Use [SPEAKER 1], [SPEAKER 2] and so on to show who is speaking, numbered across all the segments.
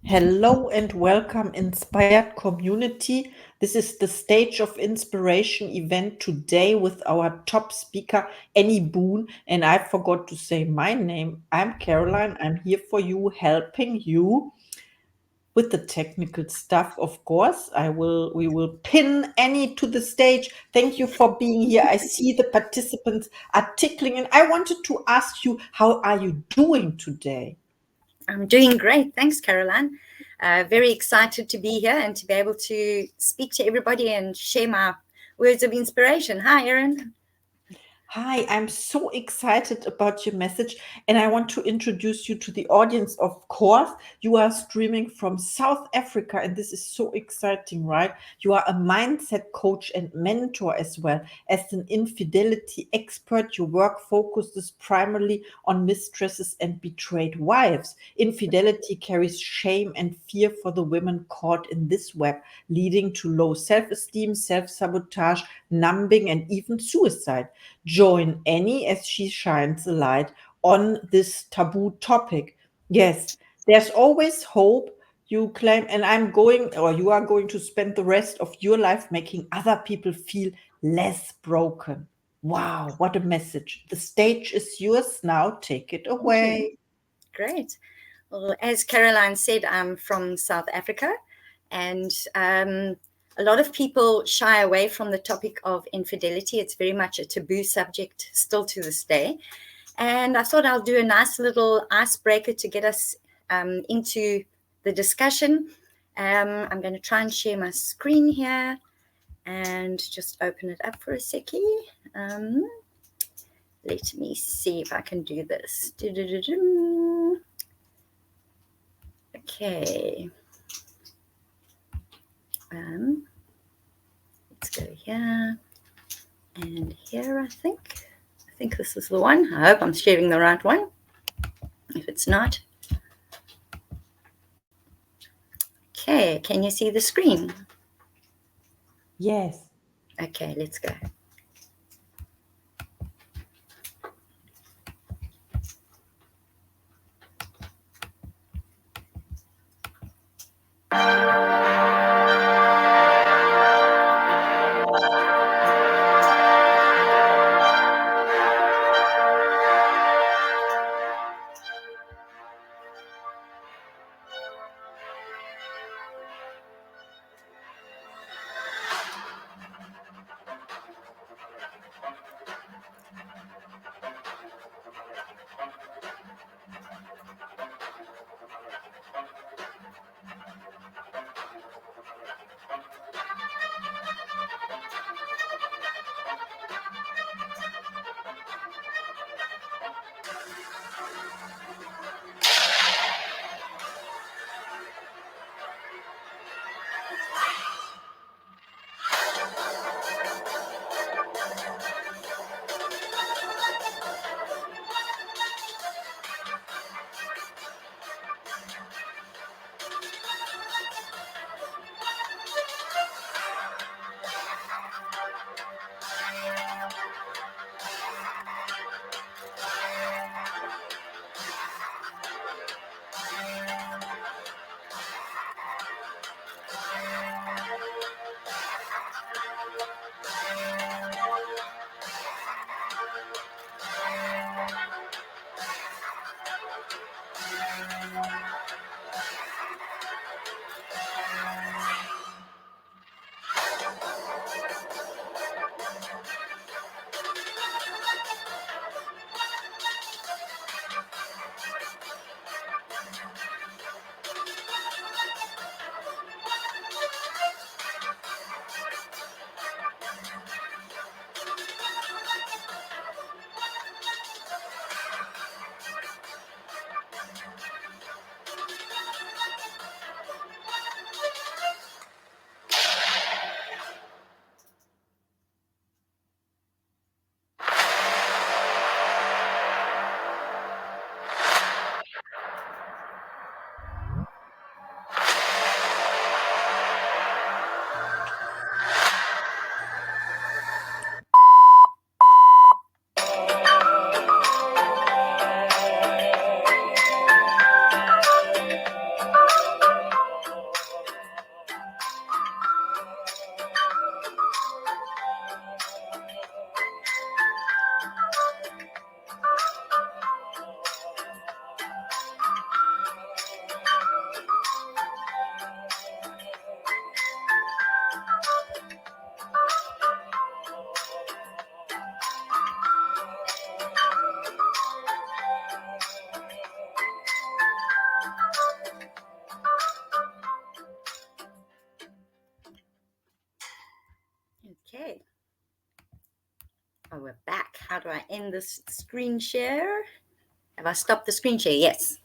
[SPEAKER 1] Hello and welcome, inspired community. This is the Stage of Inspiration event today with our top speaker, Annie Boone. And I forgot to say my name. I'm Caroline. I'm here for you, helping you with the technical stuff. Of course, we will pin Annie to the stage. Thank you for being here. I see the participants are tickling, and I wanted to ask you, how are you doing today?
[SPEAKER 2] I'm doing great. Thanks, Caroline. Very excited to be here and to be able to speak to everybody and share my words of inspiration. Hi, Erin.
[SPEAKER 1] Hi, I'm so excited about your message, and I want to introduce you to the audience. Of course, you are streaming from South Africa, and this is so exciting, right? You are a mindset coach and mentor as well. As an infidelity expert, your work focuses primarily on mistresses and betrayed wives. Infidelity carries shame and fear for the women caught in this web, leading to low self esteem, self sabotage, numbing, and even suicide. Join Annie as she shines a light on this taboo topic. Yes, there's always hope, you claim, and you are going to spend the rest of your life making other people feel less broken. Wow, what a message. The stage is yours now. Take it
[SPEAKER 2] Thank you.
[SPEAKER 1] away.
[SPEAKER 2] Great. Well, as Caroline said, I'm from South Africa, and a lot of people shy away from the topic of infidelity. It's very much a taboo subject still to this day. And I thought I'll do a nice little icebreaker to get us into the discussion. I'm going to try and share my screen here and just open it up for a second. Let me see if I can do this. Okay. Let's go here and here, I think. I think this is the one. I hope I'm sharing the right one. If it's not. Okay, can you see the screen?
[SPEAKER 1] Yes.
[SPEAKER 2] Okay, let's go. do I end this screen share? Have I stopped the screen share? Yes.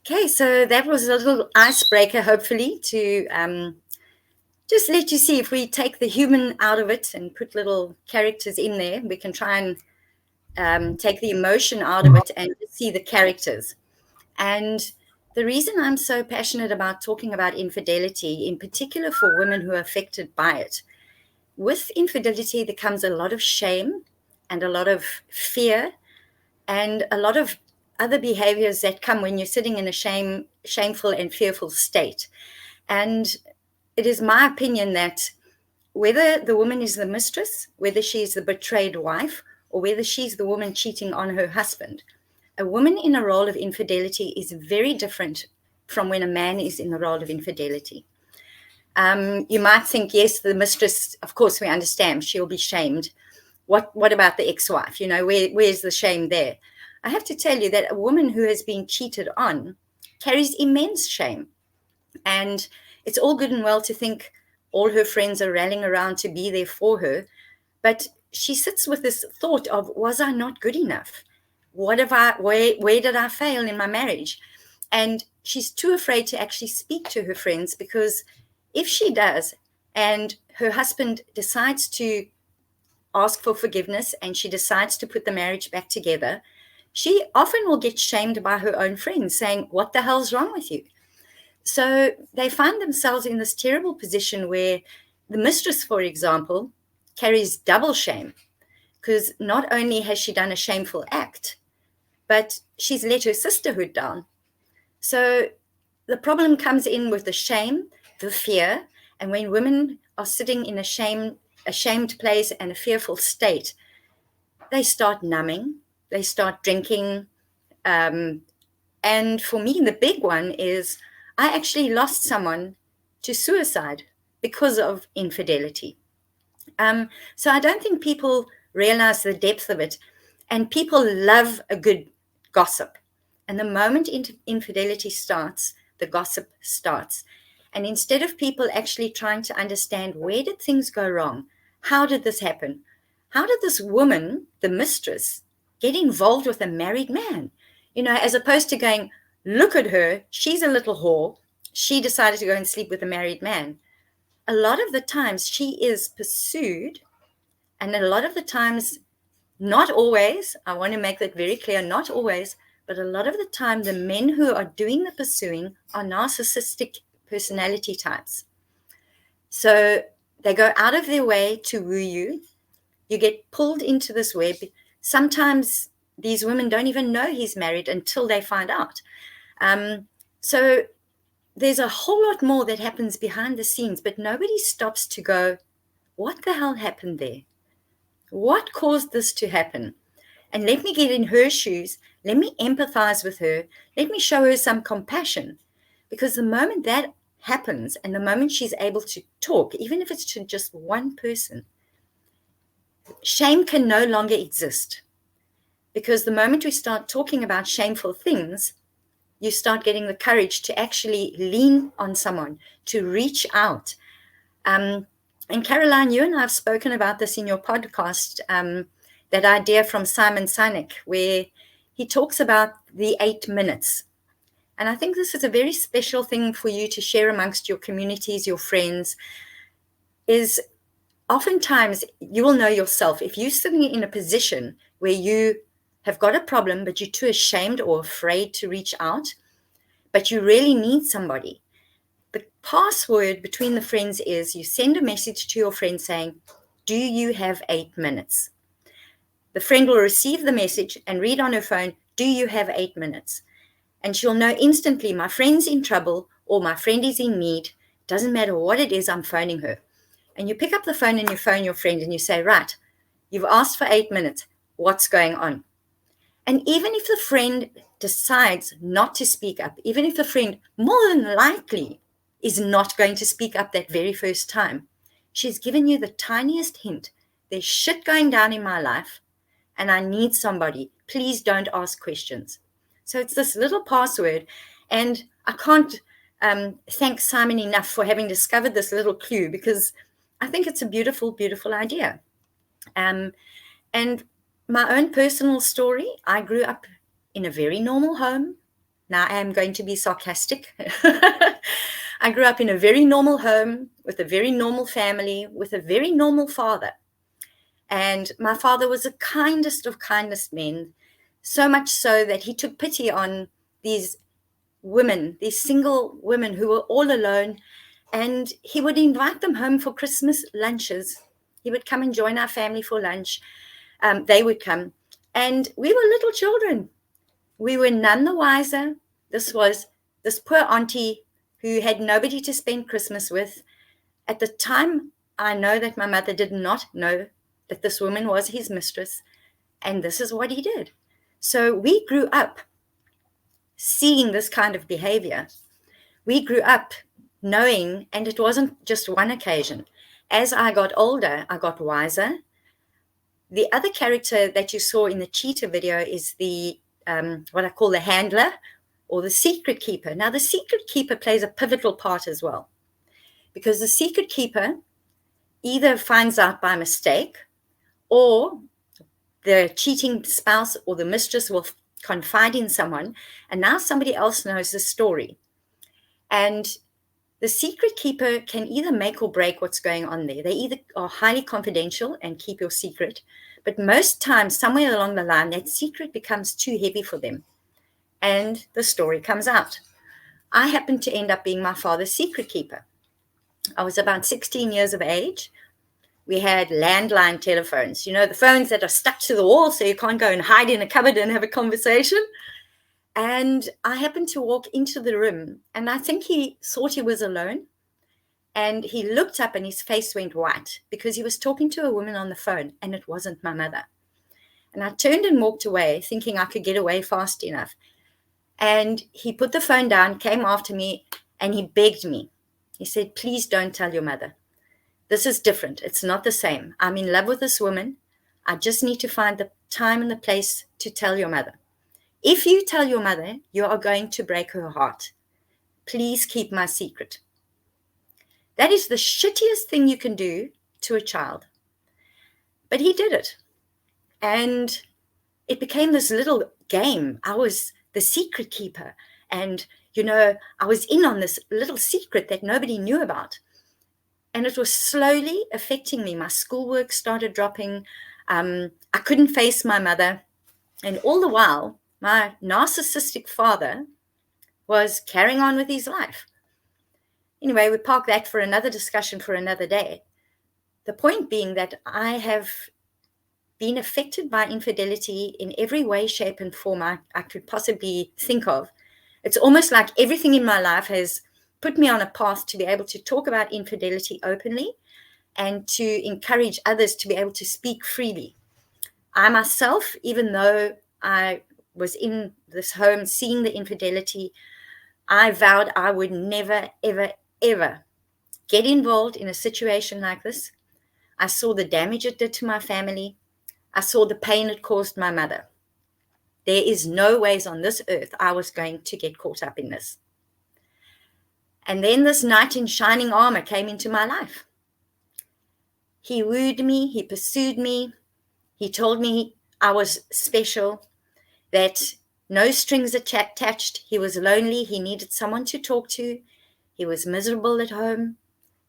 [SPEAKER 2] Okay, so that was a little icebreaker, hopefully, to just let you see if we take the human out of it and put little characters in there, we can try and take the emotion out of it and see the characters. And the reason I'm so passionate about talking about infidelity, in particular for women who are affected by it, with infidelity, there comes a lot of shame and a lot of fear and a lot of other behaviors that come when you're sitting in a shameful and fearful state. And it is my opinion that whether the woman is the mistress, whether she is the betrayed wife, or whether she's the woman cheating on her husband, a woman in a role of infidelity is very different from when a man is in the role of infidelity. You might think, yes, the mistress, of course, we understand she'll be shamed. What about the ex-wife? You know, where's the shame there? I have to tell you that a woman who has been cheated on carries immense shame. And it's all good and well to think all her friends are rallying around to be there for her. But she sits with this thought of, was I not good enough? What have where did I fail in my marriage? And she's too afraid to actually speak to her friends, because if she does and her husband decides to ask for forgiveness and she decides to put the marriage back together, she often will get shamed by her own friends saying, what the hell's wrong with you? So they find themselves in this terrible position where the mistress, for example, carries double shame, because not only has she done a shameful act, but she's let her sisterhood down. So the problem comes in with the shame, the fear, and when women are sitting in a shamed place and a fearful state, they start numbing, they start drinking. And for me, the big one is I actually lost someone to suicide because of infidelity. So I don't think people realize the depth of it. And people love a good gossip. And the moment infidelity starts, the gossip starts. And instead of people actually trying to understand, where did things go wrong? How did this happen? How did this woman, the mistress, get involved with a married man? You know, as opposed to going, look at her, she's a little whore. She decided to go and sleep with a married man. A lot of the times she is pursued, and a lot of the times, not always, I want to make that very clear, not always, but a lot of the time the men who are doing the pursuing are narcissistic personality types. So they go out of their way to woo you. You get pulled into this web. Sometimes these women don't even know he's married until they find out. So there's a whole lot more that happens behind the scenes, but nobody stops to go, what the hell happened there? What caused this to happen? And let me get in her shoes. Let me empathize with her. Let me show her some compassion. Because the moment that happens and the moment she's able to talk, even if it's to just one person, shame can no longer exist. Because the moment we start talking about shameful things, you start getting the courage to actually lean on someone, to reach out. And Caroline, you and I have spoken about this in your podcast, that idea from Simon Sinek, where he talks about the 8 minutes. And I think this is a very special thing for you to share amongst your communities, your friends, is oftentimes you will know yourself. If you're sitting in a position where you have got a problem, but you're too ashamed or afraid to reach out, but you really need somebody, the password between the friends is you send a message to your friend saying, do you have 8 minutes? The friend will receive the message and read on her phone, do you have 8 minutes? And she'll know instantly, my friend's in trouble or my friend is in need. Doesn't matter what it is, I'm phoning her. And you pick up the phone and you phone your friend and you say, right, you've asked for 8 minutes. What's going on? And even if the friend decides not to speak up, even if the friend more than likely is not going to speak up that very first time, she's given you the tiniest hint. There's shit going down in my life and I need somebody. Please don't ask questions. So it's this little password. And I can't thank Simon enough for having discovered this little clue, because I think it's a beautiful, beautiful idea. And my own personal story, I grew up in a very normal home. Now I am going to be sarcastic. I grew up in a very normal home with a very normal family, with a very normal father. And my father was the kindest of kindest men, so much so that he took pity on these women, these single women who were all alone, and he would invite them home for Christmas lunches. He would come and join our family for lunch. They would come, and we were little children. We were none the wiser. This was this poor auntie who had nobody to spend Christmas with. At the time, I know that my mother did not know that this woman was his mistress, and this is what he did. So we grew up seeing this kind of behavior. We grew up knowing, and it wasn't just one occasion. As I got older, I got wiser. The other character that you saw in the cheetah video is the what I call the handler or the secret keeper. Now, the secret keeper plays a pivotal part as well, because the secret keeper either finds out by mistake, or the cheating spouse or the mistress will confide in someone, and now somebody else knows the story. And the secret keeper can either make or break what's going on there. They either are highly confidential and keep your secret, but most times, somewhere along the line, that secret becomes too heavy for them, and the story comes out. I happened to end up being my father's secret keeper. I was about 16 years of age. We had landline telephones, you know, the phones that are stuck to the wall so you can't go and hide in a cupboard and have a conversation. And I happened to walk into the room, and I think he thought he was alone. And he looked up and his face went white because he was talking to a woman on the phone, and it wasn't my mother. And I turned and walked away thinking I could get away fast enough. And he put the phone down, came after me, and he begged me. He said, "Please don't tell your mother. This is different. It's not the same. I'm in love with this woman. I just need to find the time and the place to tell your mother. If you tell your mother, you are going to break her heart. Please keep my secret." That is the shittiest thing you can do to a child. But he did it. And it became this little game. I was the secret keeper. And, you know, I was in on this little secret that nobody knew about. And it was slowly affecting me. My schoolwork started dropping. I couldn't face my mother. And all the while, my narcissistic father was carrying on with his life. Anyway, we park that for another discussion for another day. The point being that I have been affected by infidelity in every way, shape, and form I could possibly think of. It's almost like everything in my life has put me on a path to be able to talk about infidelity openly and to encourage others to be able to speak freely. I myself, even though I was in this home seeing the infidelity, I vowed I would never, ever, ever get involved in a situation like this. I saw the damage it did to my family. I saw the pain it caused my mother. There is no ways on this earth I was going to get caught up in this. And then this knight in shining armor came into my life. He wooed me, he pursued me, he told me I was special, that no strings attached. He was lonely, he needed someone to talk to. He was miserable at home,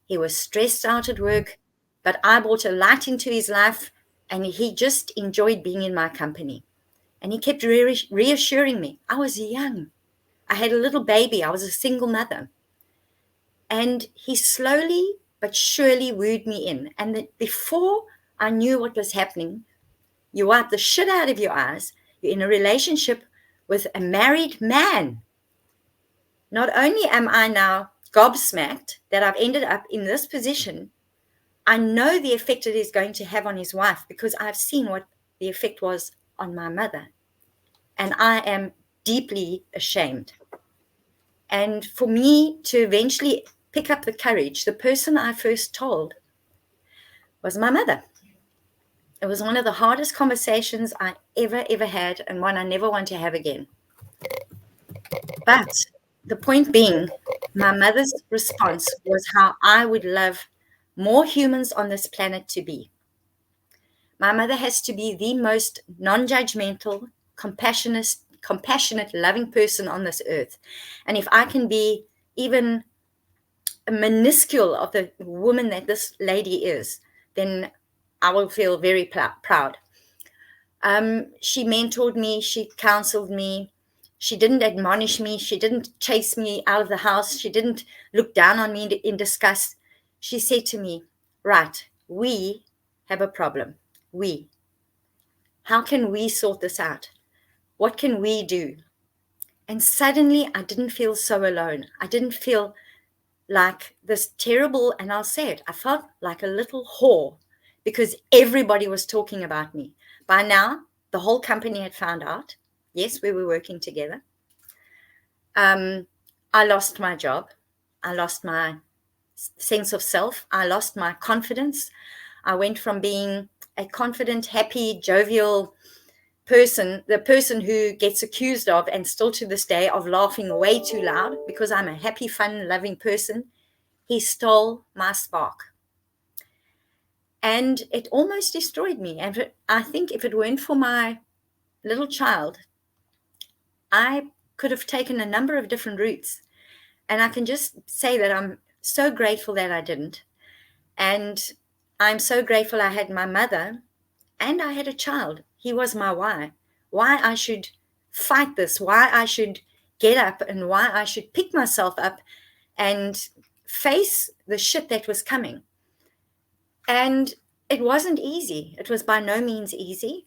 [SPEAKER 2] he was stressed out at work, but I brought a light into his life, and he just enjoyed being in my company. And he kept reassuring me. I was young. I had a little baby. I was a single mother. And he slowly but surely wooed me in. And before I knew what was happening, you wipe the shit out of your eyes. You're in a relationship with a married man. Not only am I now gobsmacked that I've ended up in this position, I know the effect it is going to have on his wife because I've seen what the effect was on my mother. And I am deeply ashamed. And for me to eventually pick up the courage, the person I first told was my mother. It was one of the hardest conversations I ever had, and one I never want to have again. But the point being, my mother's response was how I would love more humans on this planet to be. My mother has to be the most non-judgmental, compassionate, loving person on this earth. And if I can be even a minuscule of the woman that this lady is, then I will feel very proud. She mentored me, she counseled me, she didn't admonish me, she didn't chase me out of the house, she didn't look down on me in disgust. She said to me, right, we have a problem. How can we sort this out? What can we do? And suddenly I didn't feel so alone. I didn't feel like this terrible, and I'll say it, I felt like a little whore because everybody was talking about me. By now, the whole company had found out. Yes, we were working together. I lost my job. I lost my sense of self. I lost my confidence. I went from being a confident, happy, jovial person, the person who gets accused of, and still to this day, of laughing way too loud because I'm a happy, fun, loving person. He stole my spark. And it almost destroyed me. And I think if it weren't for my little child, I could have taken a number of different routes. And I can just say that I'm so grateful that I didn't. And I'm so grateful I had my mother and I had a child. He was my why I should fight this, why I should get up, and why I should pick myself up and face the shit that was coming. And it wasn't easy. It was by no means easy.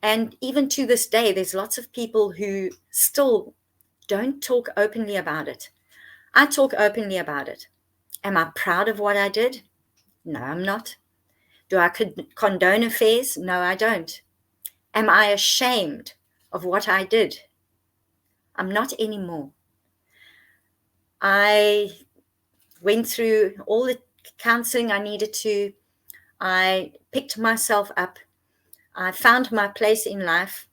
[SPEAKER 2] And even to this day, there's lots of people who still don't talk openly about it. I talk openly about it. Am I proud of what I did? No, I'm not. Do I condone affairs? No, I don't. Am I ashamed of what I did? I'm not anymore. I went through all the counseling I needed to. I picked myself up. I found my place in life.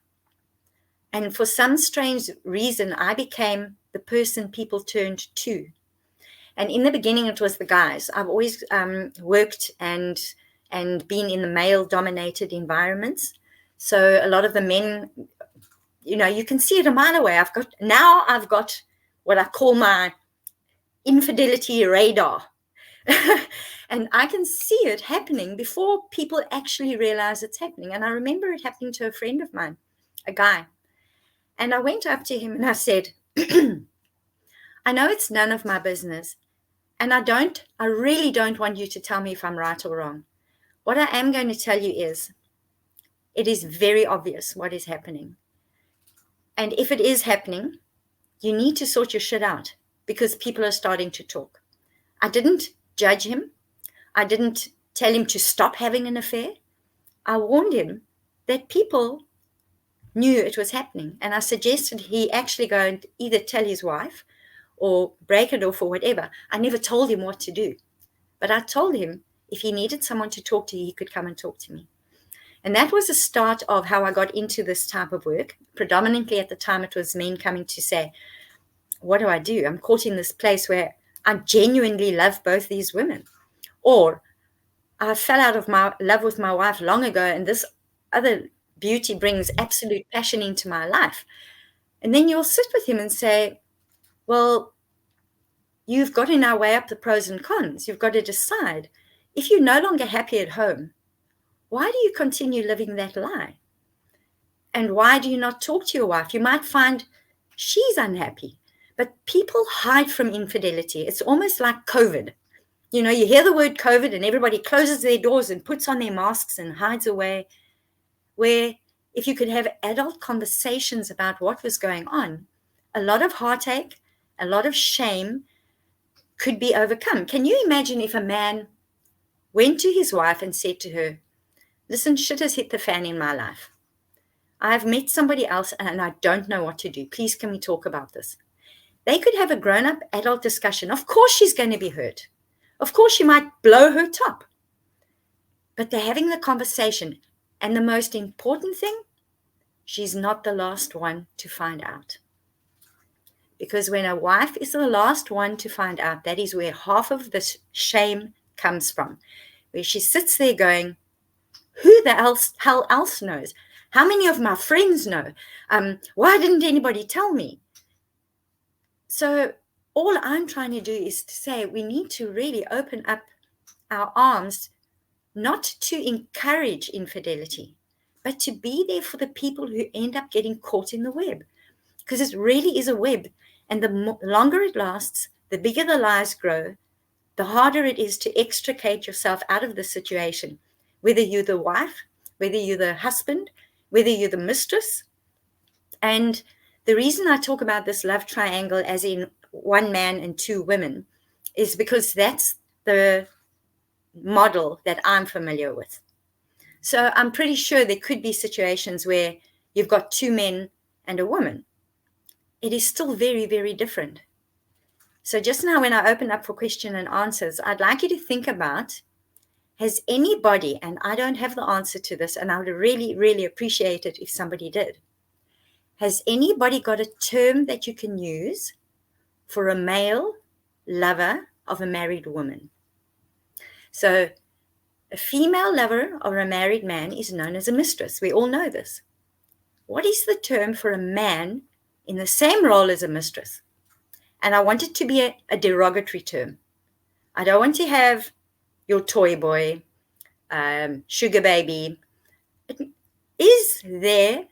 [SPEAKER 2] And for some strange reason, I became the person people turned to. And in the beginning, it was the guys. I've always worked and been in the male-dominated environments. So a lot of the men, you can see it a mile away. I've got what I call my infidelity radar. And I can see it happening before people actually realize it's happening. And I remember it happening to a friend of mine, a guy. And I went up to him and I said, I know it's none of my business. And I really don't want you to tell me if I'm right or wrong. What I am going to tell you is, it is very obvious what is happening. And if it is happening, you need to sort your shit out because people are starting to talk. I didn't judge him. I didn't tell him to stop having an affair. I warned him that people knew it was happening. And I suggested he actually go and either tell his wife or break it off or whatever. I never told him what to do. But I told him if he needed someone to talk to, he could come and talk to me. And that was the start of how I got into this type of work. Predominantly at the time, it was men coming to say, what do I do? I'm caught in this place where I genuinely love both these women. Or I fell out of my love with my wife long ago, and this other beauty brings absolute passion into my life. And then you'll sit with him and say, well, you've got to now weigh up the pros and cons. You've got to decide. If you're no longer happy at home, why do you continue living that lie? And why do you not talk to your wife? You might find she's unhappy, but people hide from infidelity. It's almost like COVID. You hear the word COVID and everybody closes their doors and puts on their masks and hides away. Where if you could have adult conversations about what was going on, a lot of heartache, a lot of shame could be overcome. Can you imagine if a man went to his wife and said to her, listen, shit has hit the fan in my life. I've met somebody else and I don't know what to do. Please, can we talk about this? They could have a grown-up adult discussion. Of course she's going to be hurt. Of course she might blow her top. But they're having the conversation. And the most important thing, she's not the last one to find out. Because when a wife is the last one to find out, that is where half of this shame comes from. Where she sits there going, Who the hell else knows? How many of my friends know? Why didn't anybody tell me? So all I'm trying to do is to say we need to really open up our arms, not to encourage infidelity, but to be there for the people who end up getting caught in the web. Because it really is a web. And the longer it lasts, the bigger the lies grow, the harder it is to extricate yourself out of the situation, whether you're the wife, whether you're the husband, whether you're the mistress. And the reason I talk about this love triangle as in one man and two women is because that's the model that I'm familiar with. So I'm pretty sure there could be situations where you've got two men and a woman. It is still very, very different. So just now when I open up for question and answers, I'd like you to think about, has anybody, and I don't have the answer to this, and I would really, really appreciate it if somebody did, has anybody got a term that you can use for a male lover of a married woman? So a female lover of a married man is known as a mistress. We all know this. What is the term for a man in the same role as a mistress? And I want it to be a derogatory term. I don't want to have your toy boy, sugar baby. Is there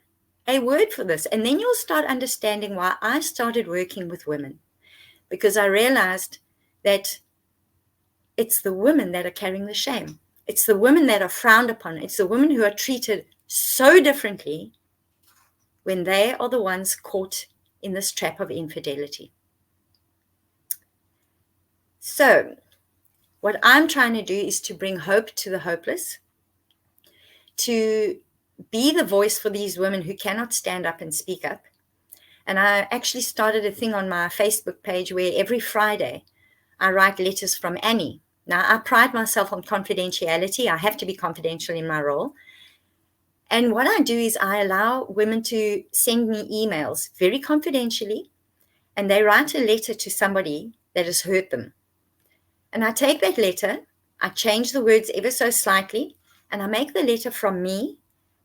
[SPEAKER 2] a word for this? And then you'll start understanding why I started working with women, because I realized that it's the women that are carrying the shame. It's the women that are frowned upon. It's the women who are treated so differently when they are the ones caught in this trap of infidelity. So what I'm trying to do is to bring hope to the hopeless, to be the voice for these women who cannot stand up and speak up. And I actually started a thing on my Facebook page where every Friday I write letters from Annie. Now, I pride myself on confidentiality. I have to be confidential in my role. And what I do is I allow women to send me emails very confidentially, and they write a letter to somebody that has hurt them. And I take that letter, I change the words ever so slightly, and I make the letter from me,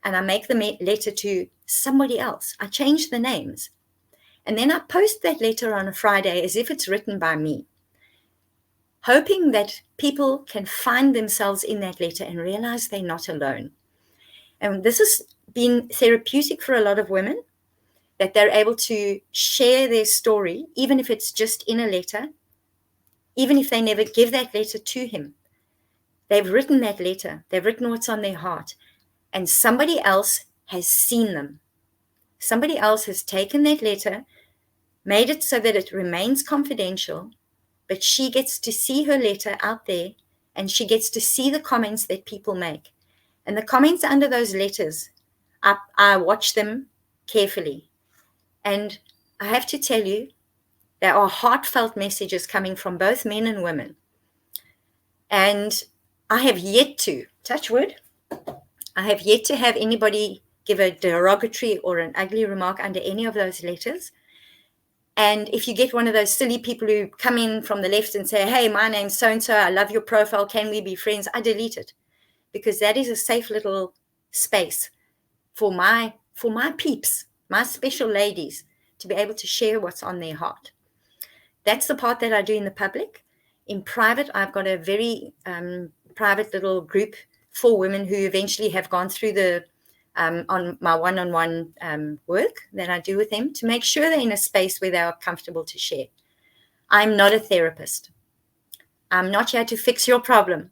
[SPEAKER 2] and I make the letter to somebody else. I change the names. And then I post that letter on a Friday as if it's written by me, hoping that people can find themselves in that letter and realize they're not alone. And this has been therapeutic for a lot of women, that they're able to share their story, even if it's just in a letter, even if they never give that letter to him. They've written that letter. They've written what's on their heart. And somebody else has seen them. Somebody else has taken that letter, made it so that it remains confidential, but she gets to see her letter out there, and she gets to see the comments that people make. And the comments under those letters, I watch them carefully. And I have to tell you, there are heartfelt messages coming from both men and women. And I have yet to, touch wood, I have yet to have anybody give a derogatory or an ugly remark under any of those letters. And if you get one of those silly people who come in from the left and say, hey, my name's so-and-so, I love your profile, can we be friends? I delete it, because that is a safe little space for my peeps, my special ladies, to be able to share what's on their heart. That's the part that I do in the public. In private, I've got a very private little group for women who eventually have gone through the on my one-on-one work that I do with them, to make sure they're in a space where they are comfortable to share. I'm not a therapist. I'm not here to fix your problem.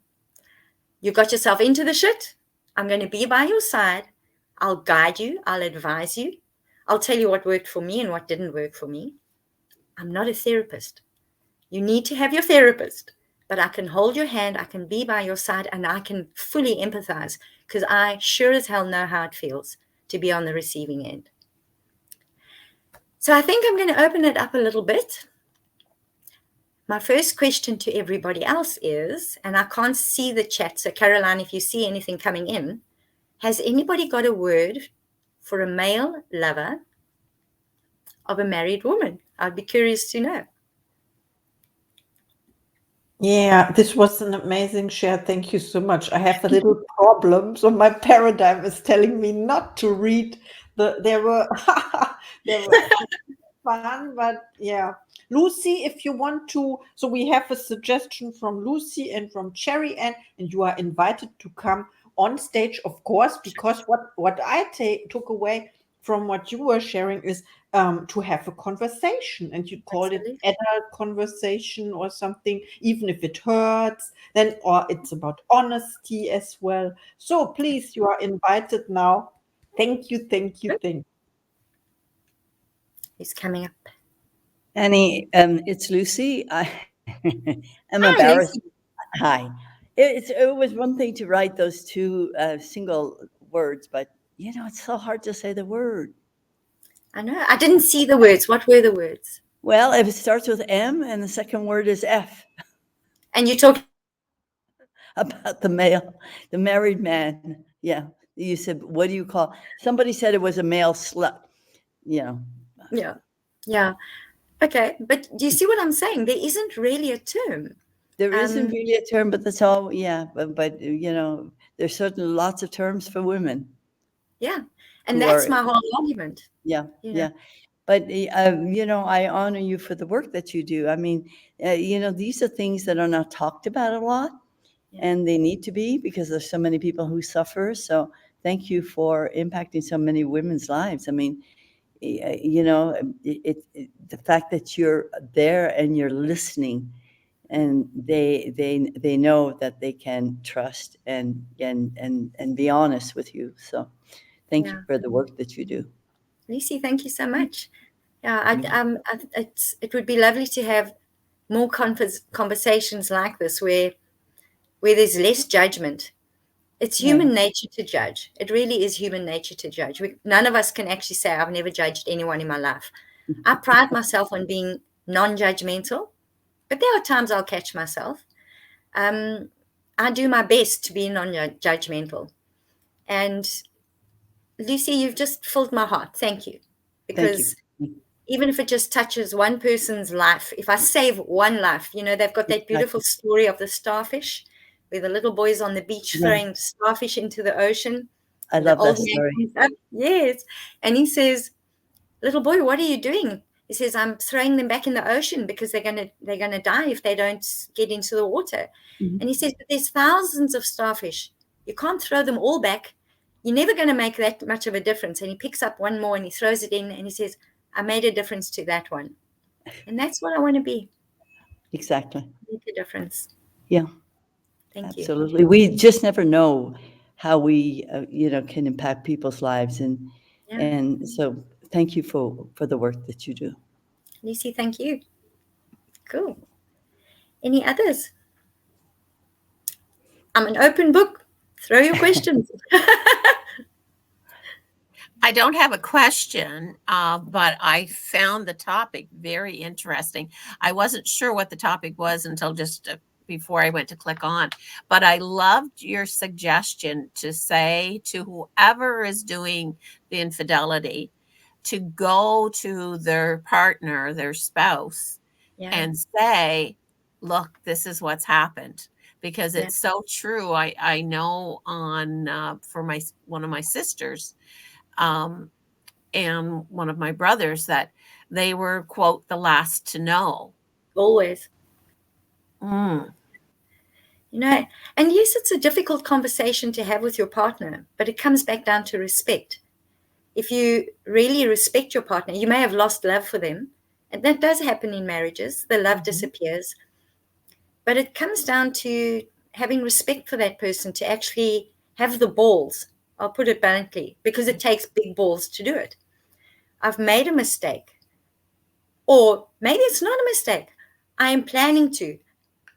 [SPEAKER 2] You got yourself into the shit. I'm going to be by your side. I'll guide you. I'll advise you. I'll tell you what worked for me and what didn't work for me. I'm not a therapist. You need to have your therapist, but I can hold your hand, I can be by your side, and I can fully empathize, because I sure as hell know how it feels to be on the receiving end. So I think I'm going to open it up a little bit. My first question to everybody else is, and I can't see the chat, so Caroline, if you see anything coming in, has anybody got a word for a male lover of a married woman? I'd be curious to know.
[SPEAKER 1] Yeah, this was an amazing share. Thank you so much. I have a little problem. So my paradigm is telling me not to read there were there were fun, but yeah. Lucy, if you want to, so we have a suggestion from Lucy and from Cherry Ann, and you are invited to come on stage, of course, because what I took away from what you were sharing is to have a conversation, and you called it
[SPEAKER 2] Absolutely.
[SPEAKER 1] adult conversation or something, even if it hurts, then or it's about honesty as well. So please, you are invited now. Thank you, thank you,
[SPEAKER 2] Good.
[SPEAKER 1] thank you.
[SPEAKER 2] Who's coming up?
[SPEAKER 3] Annie, it's Lucy. I'm
[SPEAKER 2] Hi,
[SPEAKER 3] embarrassed.
[SPEAKER 2] Lucy.
[SPEAKER 3] Hi. It was one thing to write those two single words, but it's so hard to say the word.
[SPEAKER 2] I know. I didn't see the words. What were the words?
[SPEAKER 3] Well, if it starts with M and the second word is F,
[SPEAKER 2] And you're talking
[SPEAKER 3] about the married man. Yeah. You said, what do you call? Somebody said it was a male slut. You know,
[SPEAKER 2] Yeah. Yeah. Okay. But do you see what I'm saying? There isn't really a term.
[SPEAKER 3] there isn't
[SPEAKER 2] Um,
[SPEAKER 3] really a term, but that's all. Yeah. But there's certainly lots of terms for women
[SPEAKER 2] yeah. And
[SPEAKER 3] who
[SPEAKER 2] that's
[SPEAKER 3] are,
[SPEAKER 2] my whole argument.
[SPEAKER 3] yeah,
[SPEAKER 2] You know.
[SPEAKER 3] yeah. But, I honor you for the work that you do. I mean, these are things that are not talked about a lot,
[SPEAKER 2] Yeah.
[SPEAKER 3] and they need to be because there's so many people who suffer. So thank you for impacting so many women's lives. I mean, the fact that you're there and you're listening, and they know that they can trust and be honest with you. So thank you
[SPEAKER 2] Yeah.
[SPEAKER 3] for the work that you do.
[SPEAKER 2] Lucy, thank you so much. Yeah.
[SPEAKER 3] Yeah.
[SPEAKER 2] It would be lovely to have more conversations like this where there's less judgment. It's
[SPEAKER 3] Right.
[SPEAKER 2] human nature to judge. It really is human nature to judge. None of us can actually say, I've never judged anyone in my life. I pride myself on being non judgmental, but there are times I'll catch myself. Um, I do my best to be non judgmental. And Lucy, you've just filled my heart. Thank you.
[SPEAKER 3] Thank you.
[SPEAKER 2] Because even if it just touches one person's life, if I save one life, they've got that beautiful
[SPEAKER 3] Exactly.
[SPEAKER 2] story of the starfish where the little boy's on the beach
[SPEAKER 3] Yeah,
[SPEAKER 2] throwing starfish into the ocean.
[SPEAKER 3] I
[SPEAKER 2] And the
[SPEAKER 3] love that
[SPEAKER 2] old man
[SPEAKER 3] story.
[SPEAKER 2] comes up, yes, and he says, "Little boy, what are you doing?" He says, "I'm throwing them back in the ocean because they're gonna die if they don't get into the water."
[SPEAKER 3] Mhm.
[SPEAKER 2] And he says, "But there's thousands of starfish. You can't throw them all back. You're never going to make that much of a difference." And he picks up one more and he throws it in and he says, "I made a difference to that one." And that's what I want to be.
[SPEAKER 3] Exactly.
[SPEAKER 2] Make a difference.
[SPEAKER 3] Yeah,
[SPEAKER 2] Thank you.
[SPEAKER 3] absolutely. We just never know how we, can impact people's lives,
[SPEAKER 2] Yeah.
[SPEAKER 3] and so thank you for the work that you do.
[SPEAKER 2] Lucy, thank you. Cool. Any others? I'm an open book. Throw your questions.
[SPEAKER 4] I don't have a question, but I found the topic very interesting. I wasn't sure what the topic was until just before I went to click on, but I loved your suggestion to say to whoever is doing the infidelity to go to their partner, their spouse,
[SPEAKER 2] Yeah.
[SPEAKER 4] and say, look, this is what's happened. Because
[SPEAKER 2] Yeah.
[SPEAKER 4] it's so true. I know on for one of my sisters, um, and one of my brothers that they were, quote, the last to know.
[SPEAKER 2] Always.
[SPEAKER 4] Mm,
[SPEAKER 2] And yes, it's a difficult conversation to have with your partner, but it comes back down to respect. If you really respect your partner, you may have lost love for them. And that does happen in marriages. The love disappears. But it comes down to having respect for that person to actually have the balls. I'll put it bluntly, because it takes big balls to do it. I've made a mistake. Or maybe it's not a mistake. I am planning to.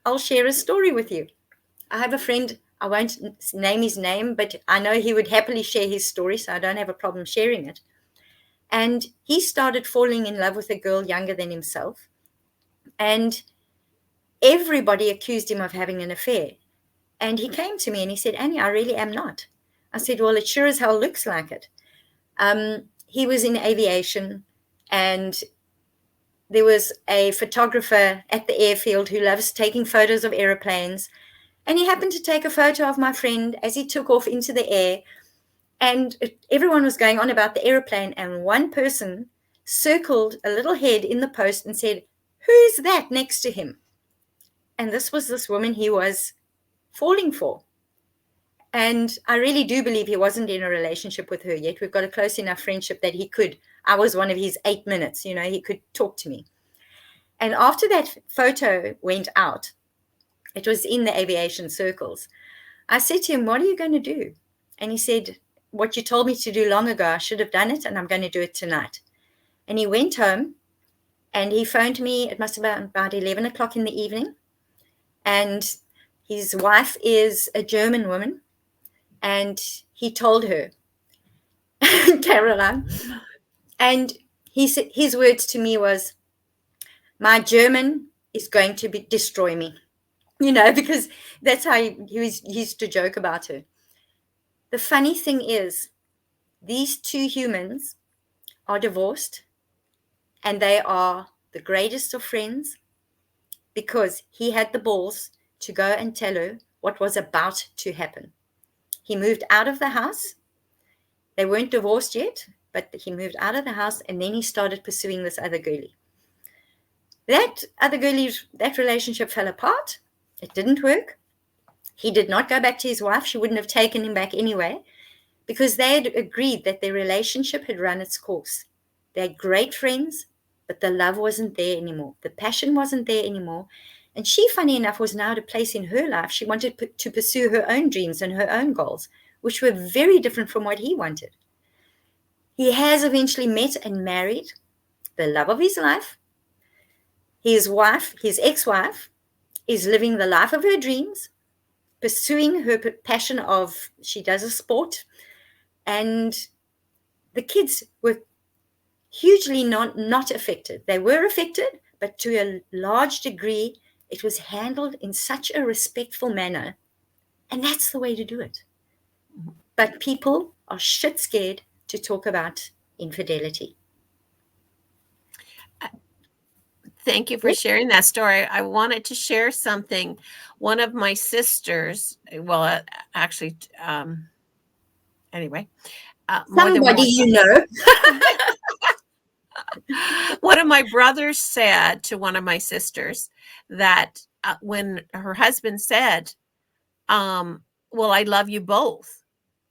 [SPEAKER 2] I'll share a story with you. I have a friend, I won't name his name, but I know he would happily share his story, so I don't have a problem sharing it. And he started falling in love with a girl younger than himself. And everybody accused him of having an affair. And he came to me and he said, "Annie, I really am not." I said, "Well, it sure as hell looks like it." He was in aviation and there was a photographer at the airfield who loves taking photos of airplanes. And he happened to take a photo of my friend as he took off into the air. And everyone was going on about the airplane. And one person circled a little head in the post and said, "Who's that next to him?" And this was this woman he was falling for. And I really do believe he wasn't in a relationship with her yet. We've got a close enough friendship that I was one of his 8 minutes, he could talk to me. And after that photo went out, it was in the aviation circles, I said to him, "What are you going to do?" And he said, "What you told me to do long ago, I should have done it, and I'm going to do it tonight." And he went home and he phoned me. It must have been about 11 o'clock in the evening. And his wife is a German woman. And he told her, Caroline, and his words to me was, "My German is going to destroy me," because that's how he used to joke about her. The funny thing is, these two humans are divorced, and they are the greatest of friends because he had the balls to go and tell her what was about to happen. He moved out of the house. They weren't divorced yet, but he moved out of the house, and then he started pursuing this other girlie. That other girlie, that relationship fell apart. It didn't work. He did not go back to his wife. She wouldn't have taken him back anyway, because they had agreed that their relationship had run its course. They had great friends, but the love wasn't there anymore. The passion wasn't there anymore. And she, funny enough, was now at a place in her life. She wanted to pursue her own dreams and her own goals, which were very different from what he wanted. He has eventually met and married the love of his life. His wife, his ex-wife, is living the life of her dreams, pursuing her passion of, she does a sport, and the kids were hugely not affected. They were affected, but to a large degree, it was handled in such a respectful manner, and that's the way to do it. But people are shit scared to talk about infidelity.
[SPEAKER 4] Thank you for sharing that story. I wanted to share something. One of my sisters, well, actually, anyway, more than
[SPEAKER 2] Somebody
[SPEAKER 4] one. One of my brothers said to one of my sisters that when her husband said, "Well, I love you both,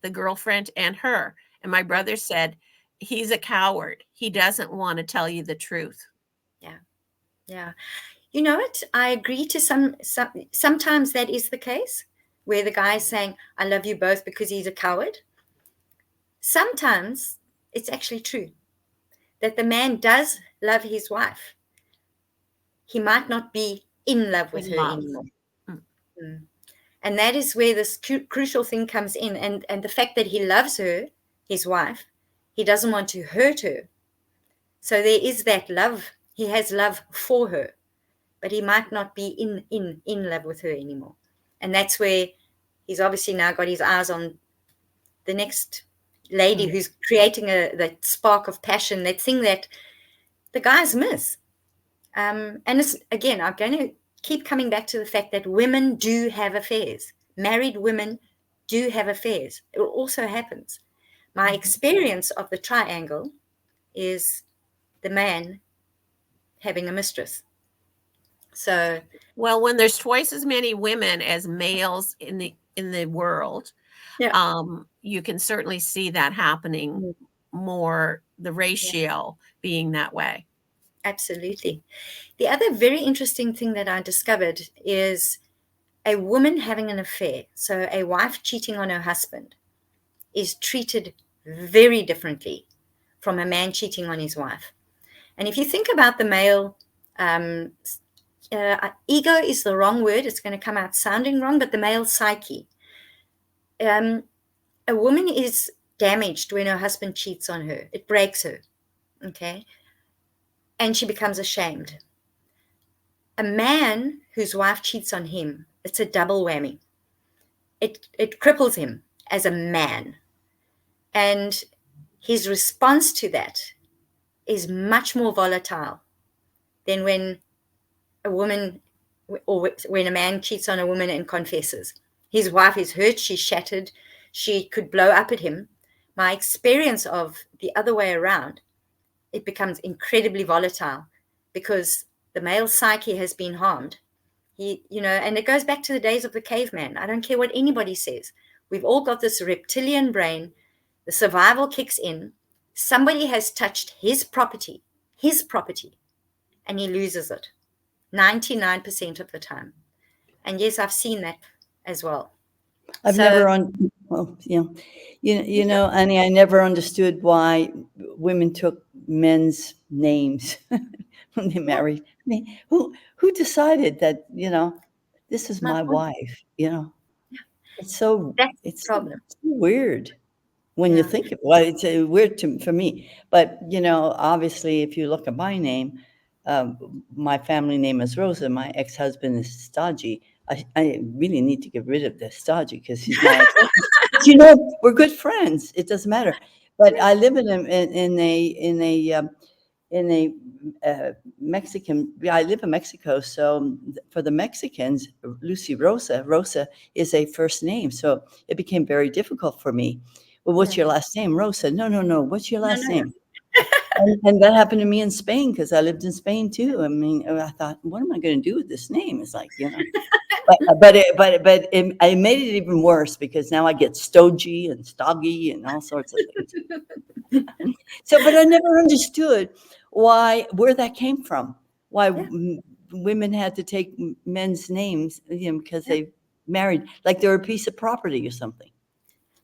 [SPEAKER 4] the girlfriend and her," and my brother said, "He's a coward. He doesn't want to tell you the truth."
[SPEAKER 2] Yeah. You know what? I agree to sometimes that is the case, where the guy is saying, "I love you both," because he's a coward. Sometimes it's actually true that the man does love his wife. He might not be in love with her anymore. And that is where this crucial thing comes in. And the fact that he loves her, his wife, he doesn't want to hurt her. So there is that love. He has love for her, but he might not be in love with her anymore. And that's where he's obviously now got his eyes on the next lady who's creating that spark of passion, that thing that the guys miss. And it's, again, I'm going to keep coming back to the fact that women do have affairs. Married women do have affairs. It also happens. My experience of the triangle is the man having a mistress. So,
[SPEAKER 4] well, when there's twice as many women as males in the world, you can certainly see that happening more, the ratio being that way.
[SPEAKER 2] Absolutely. The other very interesting thing that I discovered is a woman having an affair, so a wife cheating on her husband, is treated very differently from a man cheating on his wife. And if you think about the male, ego is the wrong word. It's going to come out sounding wrong, but the male psyche. A woman is damaged when her husband cheats on her. It breaks her, okay? And she becomes ashamed. A man whose wife cheats on him, it's a double whammy. It cripples him as a man. And his response to that is much more volatile than when a woman or when a man cheats on a woman and confesses. His wife is hurt, she's shattered, she could blow up at him. My experience of the other way around, it becomes incredibly volatile because the male psyche has been harmed. And it goes back to the days of the caveman. I don't care what anybody says. We've all got this reptilian brain. The survival kicks in. Somebody has touched his property, and he loses it 99% of the time. And yes, I've seen that as well.
[SPEAKER 3] I've never Annie, I never understood why women took men's names when they married. I mean, who decided that, this is my wife, It's so it's so weird when you think it. Well, it's weird for me. But, obviously, if you look at my name, my family name is Rosa. My ex-husband is Stodgy. I really need to get rid of the Stodgy because he's my ex-husband. We're good friends. It doesn't matter. But I live in a Mexican. I live in Mexico, so for the Mexicans, Lucy Rosa is a first name. So it became very difficult for me. Well, what's your last name? Rosa. No. What's your last name? And that happened to me in Spain because I lived in Spain too. I mean, I thought, what am I going to do with this name? It's like, but it made it even worse because now I get Stogie and Stoggy and all sorts of things. But I never understood where that came from. Why women had to take men's names, because they married, like they're a piece of property or something.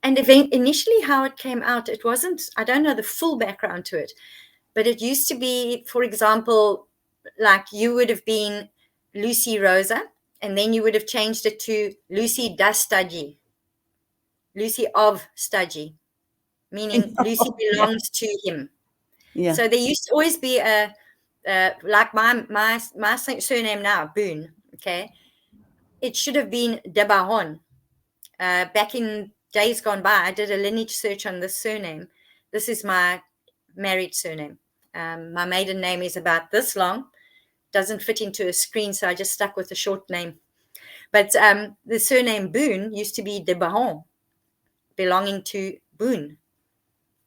[SPEAKER 2] And initially how it came out, it wasn't, I don't know the full background to it, but it used to be, for example, like you would have been Lucy Rosa, and then you would have changed it to Lucy das Stodgy, Lucy of Stodgy, meaning Lucy belongs to him.
[SPEAKER 3] Yeah.
[SPEAKER 2] So there used to always be like my surname now, Boone, okay? It should have been de Baron. Back in days gone by, I did a lineage search on this surname. This is my married surname. My maiden name is about this long, doesn't fit into a screen, so I just stuck with the short name. But the surname Boone used to be de Baron, belonging to Boone.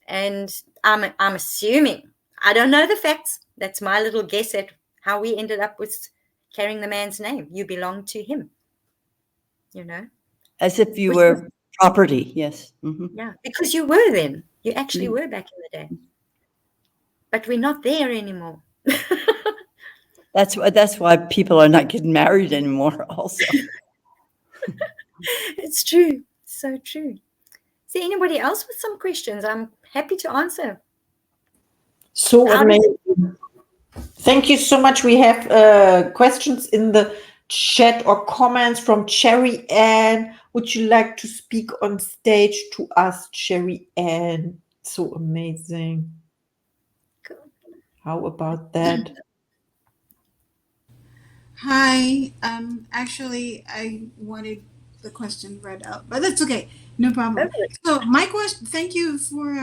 [SPEAKER 2] And I'm assuming, I don't know the facts, that's my little guess at how we ended up with carrying the man's name. You belong to him,
[SPEAKER 3] As if you were property, yes. Mm-hmm.
[SPEAKER 2] Yeah, because you were then. You actually were back in the day. But we're not there anymore.
[SPEAKER 3] That's why people are not getting married anymore also.
[SPEAKER 2] It's true. So true. Is there anybody else with some questions? I'm happy to answer.
[SPEAKER 1] So amazing. Thank you so much. We have questions in the chat or comments from Cherry Ann. Would you like to speak on stage to us, Cherry Ann? So amazing.
[SPEAKER 2] Cool.
[SPEAKER 1] How about that?
[SPEAKER 5] Hi. Actually, I wanted the question read out, but that's okay. No problem. So my question, thank you for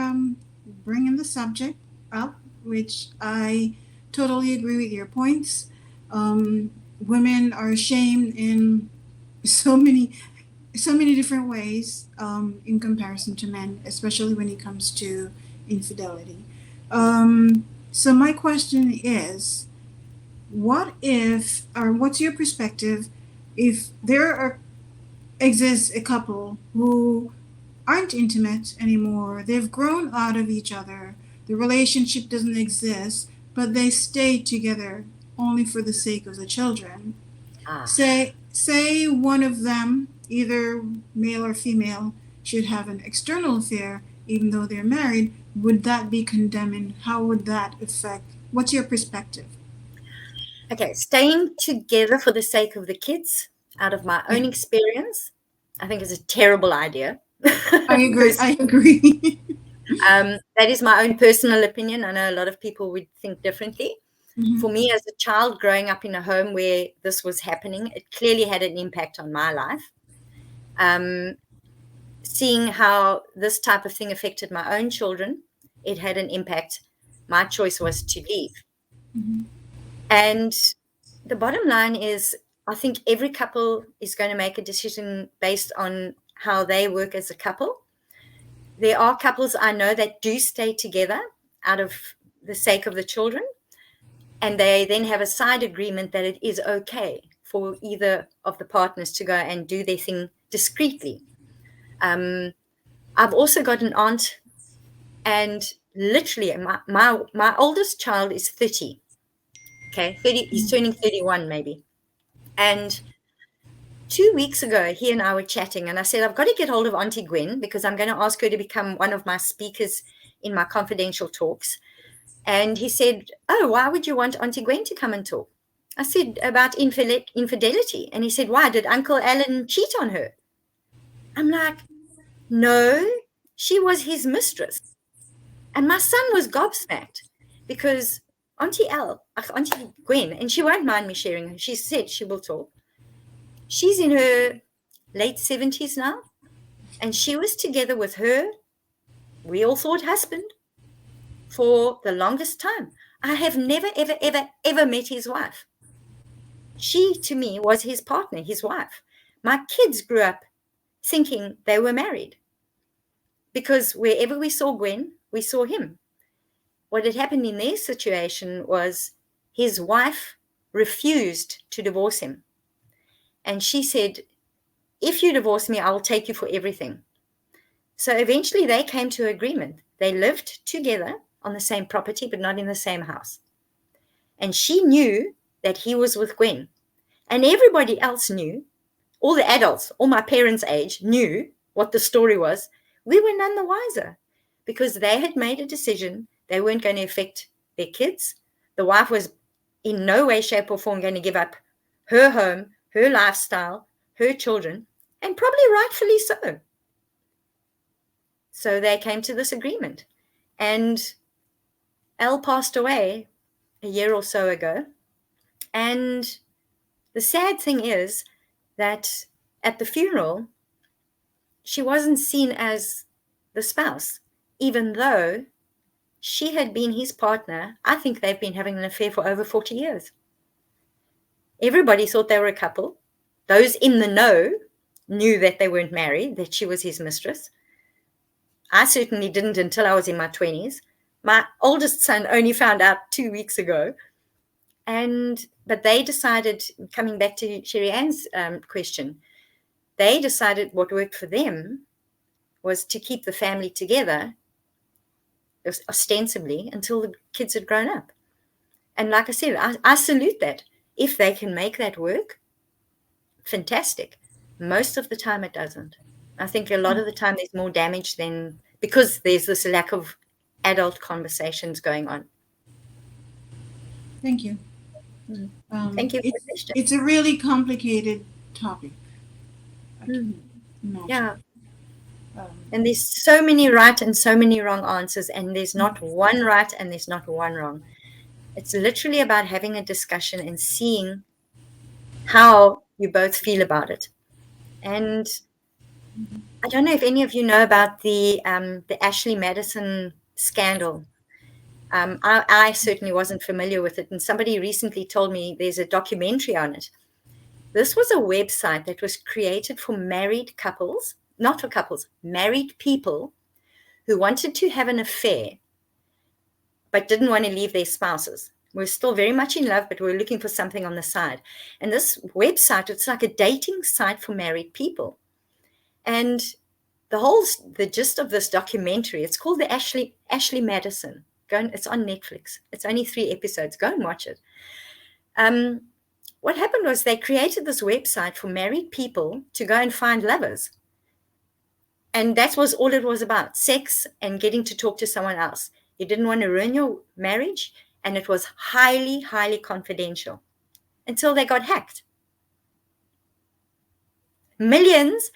[SPEAKER 5] bringing the subject up, which I totally agree with your points. Women are shamed in so many different ways in comparison to men, especially when it comes to infidelity. So my question is, what's your perspective if exists a couple who aren't intimate anymore, they've grown out of each other, the relationship doesn't exist, but they stay together only for the sake of the children? Say one of them, either male or female, should have an external affair even though they're married. Would that be condemning? How would that affect? What's your perspective?
[SPEAKER 2] Okay, staying together for the sake of the kids, out of my own experience, I think is a terrible idea.
[SPEAKER 5] I agree.
[SPEAKER 2] That is my own personal opinion. I know a lot of people would think differently. Mm-hmm. For me, as a child growing up in a home where this was happening, it clearly had an impact on my life. Seeing how this type of thing affected my own children, it had an impact. My choice was to leave. Mm-hmm. And the bottom line is, I think every couple is going to make a decision based on how they work as a couple. There are couples I know that do stay together out of the sake of the children, and they then have a side agreement that it is okay for either of the partners to go and do their thing discreetly. I've also got an aunt, and literally my oldest child is 30. Okay, 30, he's turning 31 maybe. And 2 weeks ago, he and I were chatting, and I said, I've got to get hold of Auntie Gwen because I'm going to ask her to become one of my speakers in my confidential talks. And he said, oh, why would you want Auntie Gwen to come and talk? I said, about infidelity. And he said, why? Did Uncle Alan cheat on her? I'm like, no, she was his mistress. And my son was gobsmacked because Auntie Gwen, and she won't mind me sharing her, she said she will talk. She's in her late 70s now, and she was together with her, we all thought husband, for the longest time. I have never, ever, ever, ever met his wife. She, to me, was his partner, his wife. My kids grew up thinking they were married because wherever we saw Gwen, we saw him. What had happened in their situation was his wife refused to divorce him. And she said, if you divorce me, I will take you for everything. So eventually they came to agreement. They lived together on the same property, but not in the same house. And she knew that he was with Gwen. And everybody else knew, all the adults, all my parents' age, knew what the story was. We were none the wiser because they had made a decision. They weren't going to affect their kids. The wife was in no way, shape, or form going to give up her home, her lifestyle, her children, and probably rightfully so. So they came to this agreement. And Elle passed away a year or so ago. And the sad thing is that at the funeral, she wasn't seen as the spouse, even though she had been his partner. I think they've been having an affair for over 40 years. Everybody thought they were a couple. Those in the know knew that they weren't married, that she was his mistress. I certainly didn't until I was in my 20s. My oldest son only found out 2 weeks ago. But they decided, coming back to Sherry Ann's question, they decided what worked for them was to keep the family together, ostensibly, until the kids had grown up. And like I said, I salute that. If they can make that work, fantastic. Most of the time it doesn't. I think a lot of the time there's more damage than, because there's this lack of adult conversations going on.
[SPEAKER 5] Thank you.
[SPEAKER 2] Thank you for the question.
[SPEAKER 5] It's a really complicated topic.
[SPEAKER 2] Yeah. And there's so many right and so many wrong answers, and there's not one right and there's not one wrong. It's literally about having a discussion and seeing how you both feel about it. And I don't know if any of you know about the Ashley Madison scandal. I certainly wasn't familiar with it, and somebody recently told me there's a documentary on it. This was a website that was created for married couples, not for couples, married people who wanted to have an affair but didn't want to leave their spouses. We're still very much in love, but we're looking for something on the side. And this website, it's like a dating site for married people. And the gist of this documentary, it's called the Ashley Madison. It's on Netflix. It's only 3 episodes. Go and watch it. What happened was they created this website for married people to go and find lovers. And that was all it was about, sex and getting to talk to someone else. You didn't want to ruin your marriage, and it was highly, highly confidential until they got hacked. Millions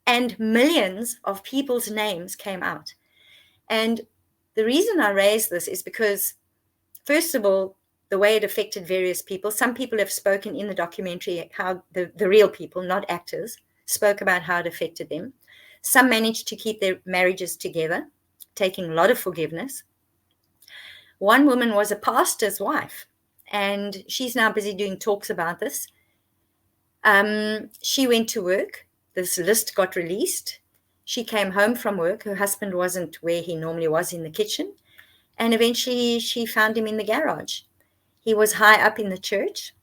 [SPEAKER 2] and millions of people's names came out. And the reason I raise this is because, first of all, the way it affected various people. Some people have spoken in the documentary, how the real people, not actors, spoke about how it affected them. Some managed to keep their marriages together, taking a lot of forgiveness. One woman was a pastor's wife, and she's now busy doing talks about this. She went to work. This list got released. She came home from work. Her husband wasn't where he normally was, in the kitchen. And eventually she found him in the garage. He was high up in the church.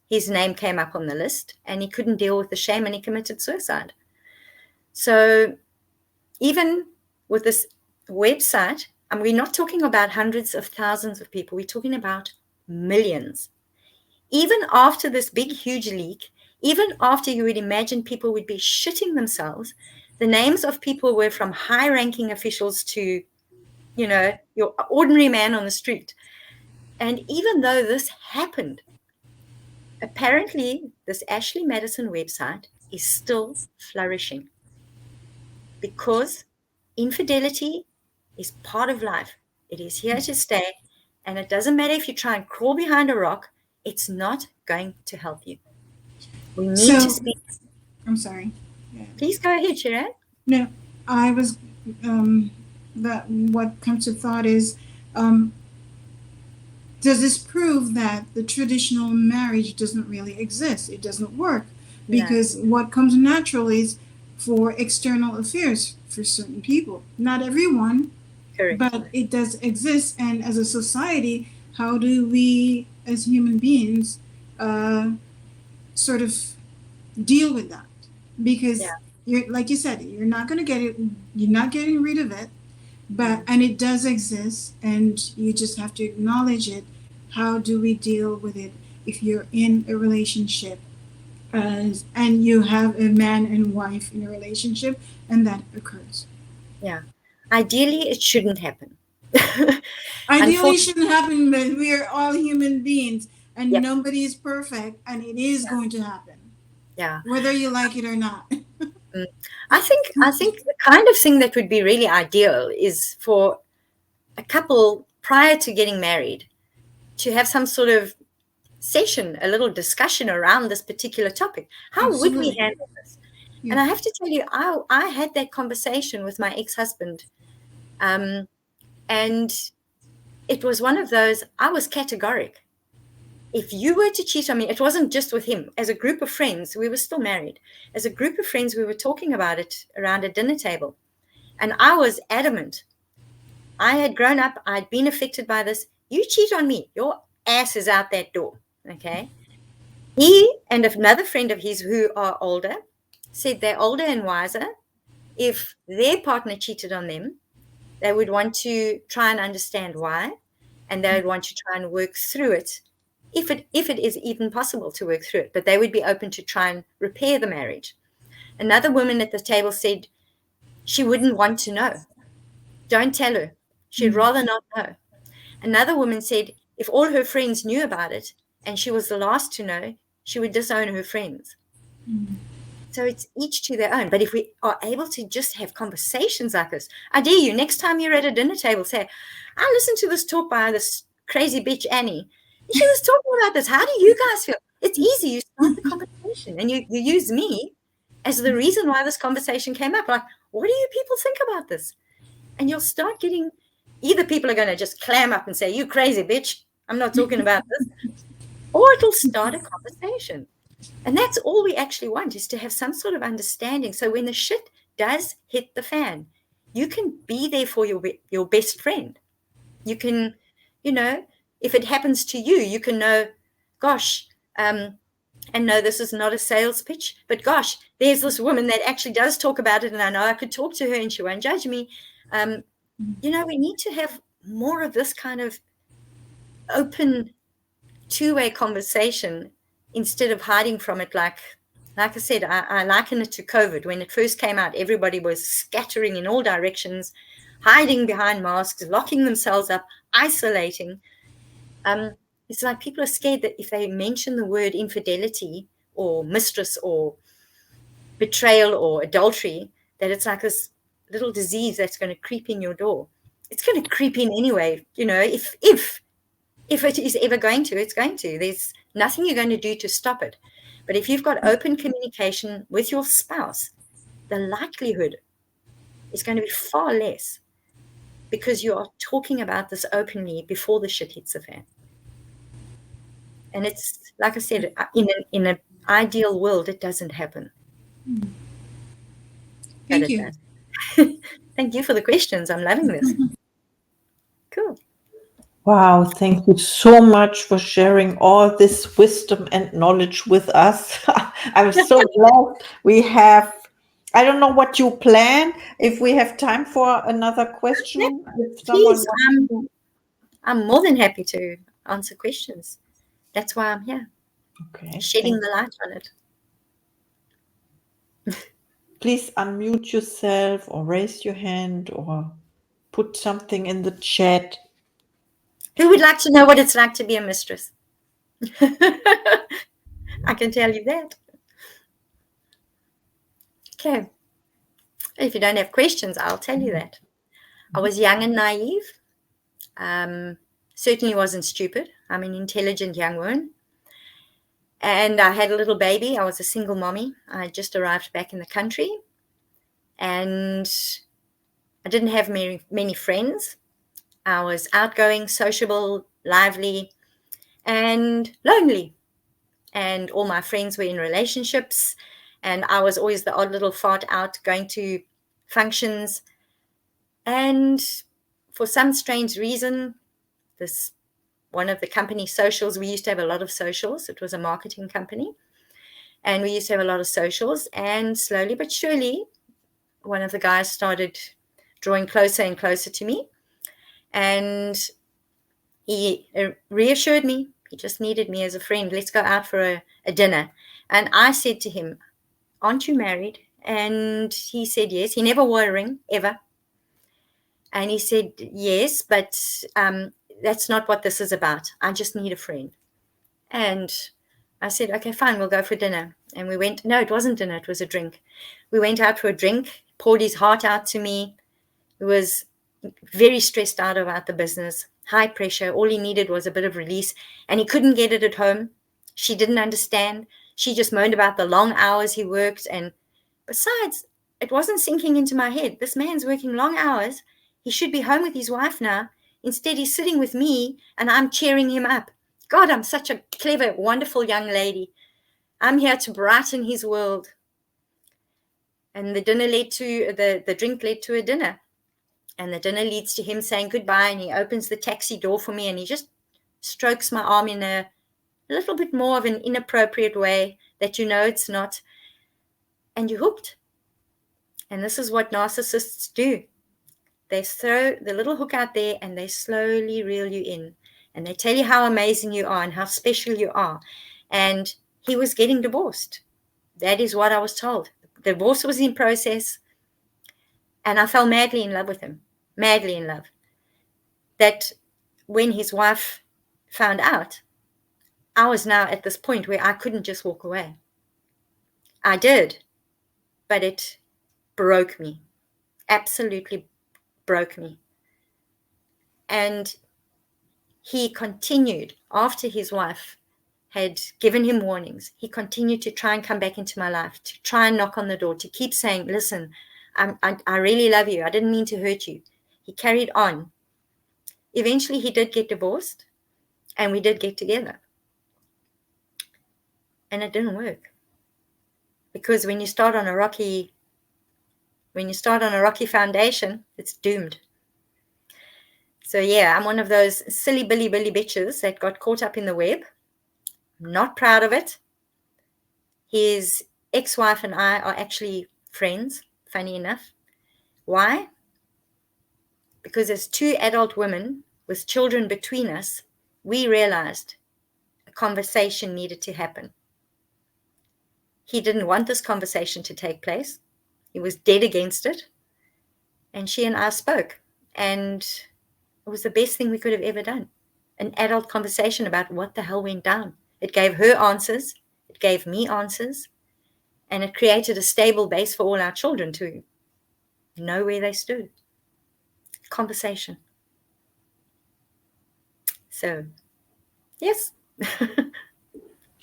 [SPEAKER 2] His name came up on the list, and he couldn't deal with the shame, and he committed suicide. So even with this website, and we're not talking about hundreds of thousands of people, we're talking about millions. Even after this big, huge leak, even after you would imagine people would be shitting themselves, the names of people were from high-ranking officials to, you know, your ordinary man on the street. And even though this happened, apparently this Ashley Madison website is still flourishing, because infidelity is part of life. It is here to stay, and it doesn't matter if you try and crawl behind a rock, it's not going to help you. We need to speak.
[SPEAKER 5] I'm sorry. Yeah.
[SPEAKER 2] Please go ahead, Sharon.
[SPEAKER 5] No, I was, that what comes to thought is, does this prove that the traditional marriage doesn't really exist? It doesn't work, because what comes naturally is for external affairs for certain people. Not everyone,
[SPEAKER 2] Correct.
[SPEAKER 5] but it does exist. And as a society, how do we, as human beings, sort of deal with that? Because you're, like you said, you're not going to get it. You're not getting rid of it, but and it does exist, and you just have to acknowledge it. How do we deal with it if you're in a relationship, and you have a man and wife in a relationship, and that occurs?
[SPEAKER 2] Yeah. Ideally, it shouldn't happen.
[SPEAKER 5] Ideally, it shouldn't happen, but we are all human beings, and
[SPEAKER 2] Yep.
[SPEAKER 5] nobody is perfect, and it is going to happen.
[SPEAKER 2] Yeah.
[SPEAKER 5] Whether you like it or not.
[SPEAKER 2] I think the kind of thing that would be really ideal is for a couple prior to getting married to have some sort of session, a little discussion around this particular topic. How would we
[SPEAKER 5] Absolutely.
[SPEAKER 2] handle this?
[SPEAKER 5] Yeah.
[SPEAKER 2] And I have to tell you, I had that conversation with my ex-husband, and it was one of those, I was categoric. If you were to cheat on me, it wasn't just with him. As a group of friends, we were still married. As a group of friends, we were talking about it around a dinner table. And I was adamant. I had grown up. I'd been affected by this. You cheat on me, your ass is out that door. Okay. He and another friend of his who are older said they're older and wiser. If their partner cheated on them, they would want to try and understand why. And they would want to try and work through it. If it is even possible to work through it, but they would be open to try and repair the marriage. Another woman at the table said she wouldn't want to know. Don't tell her. She'd rather not know. Another woman said if all her friends knew about it and she was the last to know, she would disown her friends. So it's each to their own. But if we are able to just have conversations like this, I dare you, next time you're at a dinner table, say, I listened to this talk by this crazy bitch Annie. She was talking about this. How do you guys feel? It's easy. You start the conversation and you use me as the reason why this conversation came up. Like, what do you people think about this? And you'll start getting, either people are going to just clam up and say, you crazy bitch, I'm not talking about this. Or it'll start a conversation. And that's all we actually want, is to have some sort of understanding. So when the shit does hit the fan, you can be there for your best friend. You can, if it happens to you, you can know, gosh, and no, this is not a sales pitch, but gosh, there's this woman that actually does talk about it, and I know I could talk to her and she won't judge me. We need to have more of this kind of open two-way conversation instead of hiding from it. Like I said, I liken it to COVID. When it first came out, everybody was scattering in all directions, hiding behind masks, locking themselves up, isolating. It's like people are scared that if they mention the word infidelity or mistress or betrayal or adultery, that it's like this little disease that's going to creep in your door. It's going to creep in anyway. If it is ever going to, it's going to. There's nothing you're going to do to stop it. But if you've got open communication with your spouse, the likelihood is going to be far less, because you are talking about this openly before the shit hits the fan. And it's, like I said, in an ideal world, it doesn't happen.
[SPEAKER 5] Thank
[SPEAKER 2] But it
[SPEAKER 5] you.
[SPEAKER 2] does. Thank you for the questions. I'm loving this. Cool.
[SPEAKER 1] Wow, thank you so much for sharing all this wisdom and knowledge with us. I'm so glad we have. I don't know what you plan. If we have time for another question, if someone
[SPEAKER 2] Please,
[SPEAKER 1] wants to.
[SPEAKER 2] I'm more than happy to answer questions. That's why I'm here,
[SPEAKER 1] Okay,
[SPEAKER 2] shedding the light on it.
[SPEAKER 1] please unmute yourself or raise your hand or put something in the chat.
[SPEAKER 2] Who would like to know what it's like to be a mistress? I can tell you that. Okay. If you don't have questions, I'll tell you that. I was young and naive. Certainly wasn't stupid. I'm an intelligent young woman. And I had a little baby. I was a single mommy. I had just arrived back in the country. And I didn't have many friends. I was outgoing, sociable, lively, and lonely. And all my friends were in relationships. And I was always the odd little fart out going to functions. And for some strange reason, one of the company socials, we used to have a lot of socials. It was a marketing company. And we used to have a lot of socials. And slowly but surely, one of the guys started drawing closer and closer to me. And he reassured me. He just needed me as a friend. Let's go out for a dinner. And I said to him, aren't you married? And he said, yes. He never wore a ring, ever. And he said, yes, but that's not what this is about. I just need a friend. And I said, okay, fine, we'll go for dinner. And we went, no, it wasn't dinner, it was a drink. We went out for a drink, poured his heart out to me. He was very stressed out about the business, high pressure. All he needed was a bit of release, and he couldn't get it at home. She didn't understand. She just moaned about the long hours he worked. And besides, it wasn't sinking into my head. This man's working long hours. He should be home with his wife now. Instead, he's sitting with me, and I'm cheering him up. God, I'm such a clever, wonderful young lady. I'm here to brighten his world. And the dinner led to the drink led to a dinner. And the dinner leads to him saying goodbye, and he opens the taxi door for me, and he just strokes my arm in a little bit more of an inappropriate way that you know it's not. And you're hooked. And this is what narcissists do. They throw the little hook out there, and they slowly reel you in. And they tell you how amazing you are and how special you are. And he was getting divorced. That is what I was told. The divorce was in process. And I fell madly in love with him. Madly in love. That when his wife found out, I was now at this point where I couldn't just walk away. I did. But it broke me. Absolutely broke me. And he continued, after his wife had given him warnings, he continued to try and come back into my life, to try and knock on the door, to keep saying, listen, I really love you. I didn't mean to hurt you. He carried on. Eventually, he did get divorced, and we did get together. And it didn't work. Because when you start on a rocky foundation, it's doomed. So yeah, I'm one of those silly Billy bitches that got caught up in the web. I'm not proud of it. His ex-wife and I are actually friends, funny enough. Why? Because as two adult women with children between us, we realized a conversation needed to happen. He didn't want this conversation to take place. He was dead against it. And she and I spoke. And it was the best thing we could have ever done. An adult conversation about what the hell went down. It gave her answers. It gave me answers. And it created a stable base for all our children to know where they stood. Conversation. So, yes.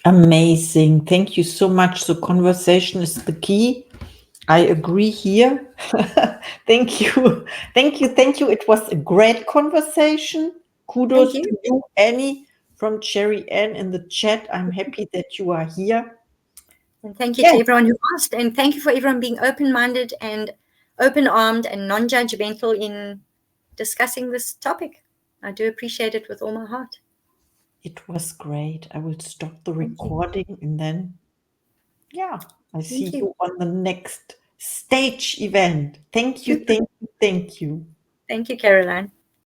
[SPEAKER 1] Amazing. Thank you so much. So conversation is the key. I agree here. Thank you. Thank you. Thank you. It was a great conversation. Kudos
[SPEAKER 2] Thank you.
[SPEAKER 1] to you, Annie, from Cherry Ann in the chat. I'm happy that you are here.
[SPEAKER 2] And thank you
[SPEAKER 1] Yes.
[SPEAKER 2] to everyone who asked. And thank you for everyone being open-minded and open-armed and non-judgmental in discussing this topic. I do appreciate it with all my heart.
[SPEAKER 1] It was great. I will stop the
[SPEAKER 2] Thank you.
[SPEAKER 1] recording and then, yeah, I see
[SPEAKER 2] Thank you.
[SPEAKER 1] you on the next stage event. Thank you, thank you, thank you.
[SPEAKER 2] Thank you, Caroline.